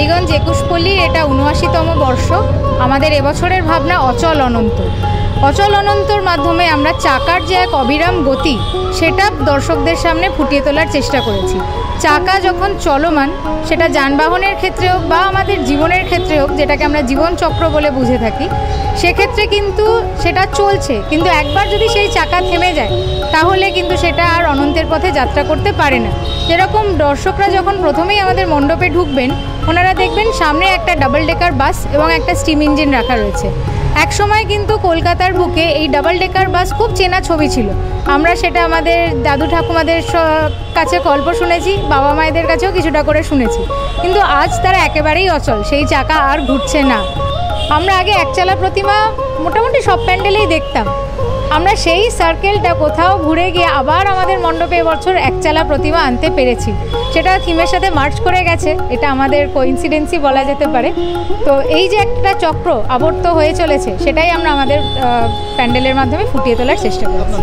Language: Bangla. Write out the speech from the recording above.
টালিগঞ্জ 21 এটা ৭৯তম বর্ষ। আমাদের এবছরের ভাবনা অচল অনন্ত। অচল অনন্তর মাধ্যমে আমরা চাকার যে এক অবিরাম গতি সেটা দর্শকদের সামনে ফুটিয়ে তোলার চেষ্টা করেছি। চাকা যখন চলমান, সেটা যানবাহনের ক্ষেত্রে হোক বা আমাদের জীবনের ক্ষেত্রে হোক, যেটাকে আমরা জীবনচক্র বলে বুঝে থাকি, সেক্ষেত্রে কিন্তু সেটা চলছে, কিন্তু একবার যদি সেই চাকা থেমে যায় তাহলে কিন্তু সেটা আর অনন্তের পথে যাত্রা করতে পারে না। যেরকম দর্শকরা যখন প্রথমেই আমাদের মণ্ডপে ঢুকবেন, ওনারা দেখবেন সামনে একটা ডাবল ডেকার বাস এবং একটা স্টিম ইঞ্জিন রাখা রয়েছে। এক সময় কিন্তু কলকাতার বুকে এই ডাবল ডেকার বাস খুব চেনা ছবি ছিল। আমরা সেটা আমাদের দাদু ঠাকুমাদের কাছে গল্প শুনেছি, বাবা মায়েদের কাছেও কিছুটা করে শুনেছি, কিন্তু আজ তারা একেবারেই অচল, সেই চাকা আর ঘুরছে না। আমরা আগে একচালা প্রতিমা মোটামুটি সব প্যান্ডেলেই দেখতাম। আমরা সেই সার্কেলটা কোথাও ঘুরে গিয়ে আবার আমাদের মণ্ডপে এবছর একচালা প্রতিমা আনতে পেরেছি। সেটা থিমের সাথে মার্চ করে গেছে, এটা আমাদের কোইন্সিডেন্সই বলা যেতে পারে। তো এই যে একটা চক্র আবর্ত হয়ে চলেছে, সেটাই আমরা আমাদের প্যান্ডেলের মাধ্যমে ফুটিয়ে তোলার চেষ্টা করছি।